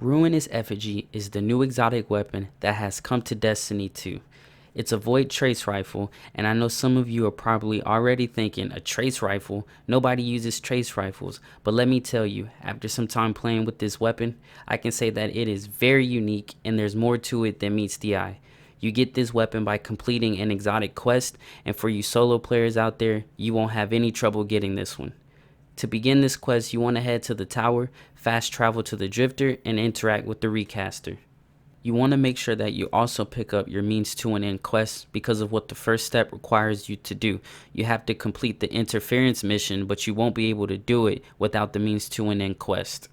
Ruinous Effigy is the new exotic weapon that has come to Destiny 2. It's a void trace rifle, and I know some of you are probably already thinking, a trace rifle? Nobody uses trace rifles, but let me tell you, after some time playing with this weapon, I can say that it is very unique and there's more to it than meets the eye. You get this weapon by completing an exotic quest, and for you solo players out there, you won't have any trouble getting this one. To begin this quest, you want to head to the tower, fast travel to the drifter, and interact with the recaster. You want to make sure that you also pick up your means to an end quest because of what the first step requires you to do. You have to complete the interference mission, but you won't be able to do it without the means to an end quest.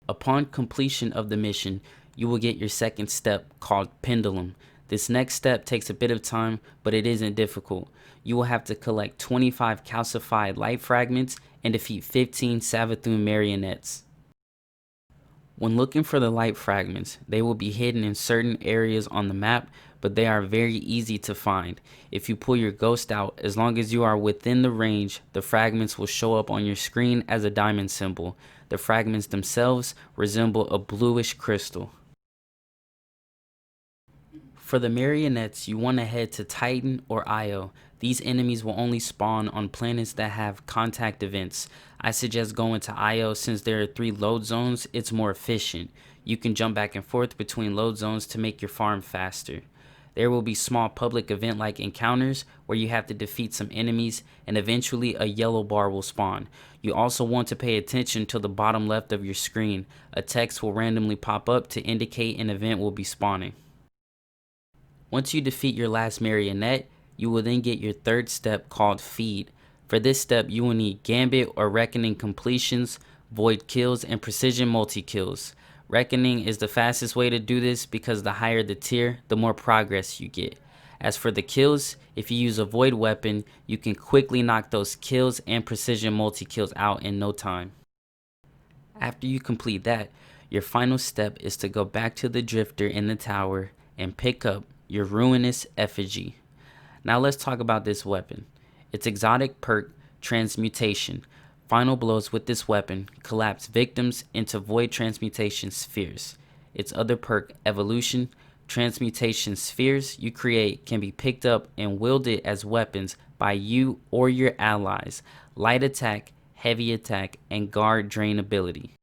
Upon completion of the mission, you will get your second step called Pendulum. This next step takes a bit of time, but it isn't difficult. You will have to collect 25 calcified light fragments and defeat 15 Savathun Marionettes. When looking for the light fragments, they will be hidden in certain areas on the map, but they are very easy to find. If you pull your ghost out, as long as you are within the range, the fragments will show up on your screen as a diamond symbol. The fragments themselves resemble a bluish crystal. For the Marionettes, you want to head to Titan or Io. These enemies will only spawn on planets that have contact events. I suggest going to Io since there are 3 load zones, it's more efficient. You can jump back and forth between load zones to make your farm faster. There will be small public event like encounters where you have to defeat some enemies, and eventually a yellow bar will spawn. You also want to pay attention to the bottom left of your screen. A text will randomly pop up to indicate an event will be spawning. Once you defeat your last Marionette, you will then get your third step called Feed. For this step, you will need Gambit or Reckoning completions, Void kills, and Precision multi-kills. Reckoning is the fastest way to do this because the higher the tier, the more progress you get. As for the kills, if you use a Void weapon, you can quickly knock those kills and Precision multi-kills out in no time. After you complete that, your final step is to go back to the drifter in the tower and pick up your Ruinous Effigy. Now let's talk about this weapon. Its exotic perk, Transmutation. Final blows with this weapon collapse victims into void transmutation spheres. Its other perk, Evolution. Transmutation spheres you create can be picked up and wielded as weapons by you or your allies. Light attack, heavy attack, and guard drain ability.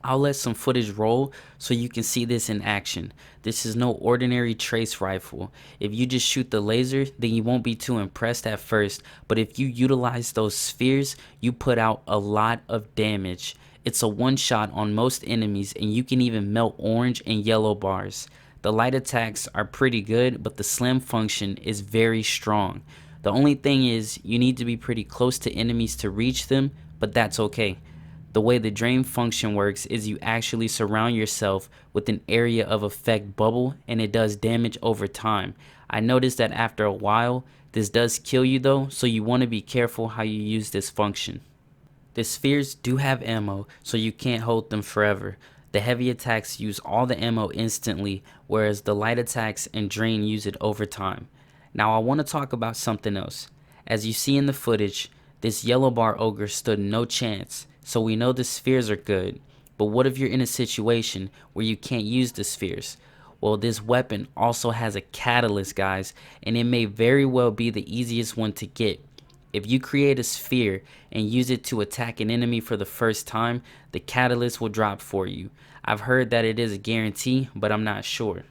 I'll let some footage roll so you can see this in action. This is no ordinary trace rifle. If you just shoot the laser, then you won't be too impressed at first, but if you utilize those spheres, you put out a lot of damage. It's a one shot on most enemies, and you can even melt orange and yellow bars. The light attacks are pretty good, but the slam function is very strong. The only thing is, you need to be pretty close to enemies to reach them, but that's okay. The way the drain function works is you actually surround yourself with an area of effect bubble, and it does damage over time. I noticed that after a while, this does kill you though, so you want to be careful how you use this function. The spheres do have ammo, so you can't hold them forever. The heavy attacks use all the ammo instantly, whereas the light attacks and drain use it over time. Now I want to talk about something else. As you see in the footage, this yellow bar ogre stood no chance. So we know the spheres are good, but what if you're in a situation where you can't use the spheres? Well, this weapon also has a catalyst, guys, and it may very well be the easiest one to get. If you create a sphere and use it to attack an enemy for the first time, the catalyst will drop for you. I've heard that it is a guarantee, but I'm not sure.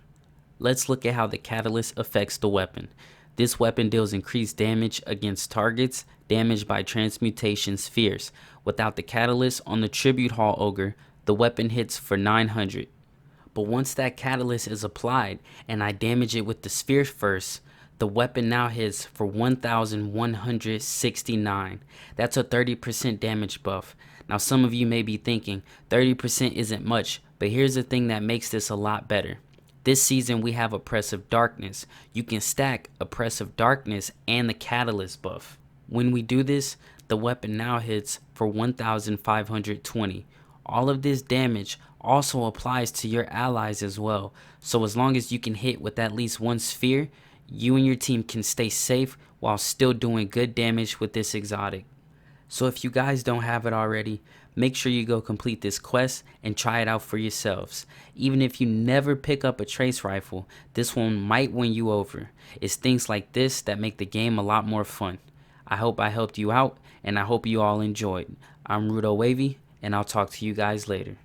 Let's look at how the catalyst affects the weapon. This weapon deals increased damage against targets damaged by transmutation spheres. Without the catalyst on the Tribute Hall Ogre, the weapon hits for 900. But once that catalyst is applied and I damage it with the sphere first, the weapon now hits for 1169. That's a 30% damage buff. Now some of you may be thinking 30% isn't much, but here's the thing that makes this a lot better. This season we have Oppressive Darkness. You can stack Oppressive Darkness and the catalyst buff. When we do this, the weapon now hits for 1520. All of this damage also applies to your allies as well. So as long as you can hit with at least one sphere, you and your team can stay safe while still doing good damage with this exotic. So if you guys don't have it already, make sure you go complete this quest and try it out for yourselves. Even if you never pick up a trace rifle, this one might win you over. It's things like this that make the game a lot more fun. I hope I helped you out, and I hope you all enjoyed. I'm RudoWavy, and I'll talk to you guys later.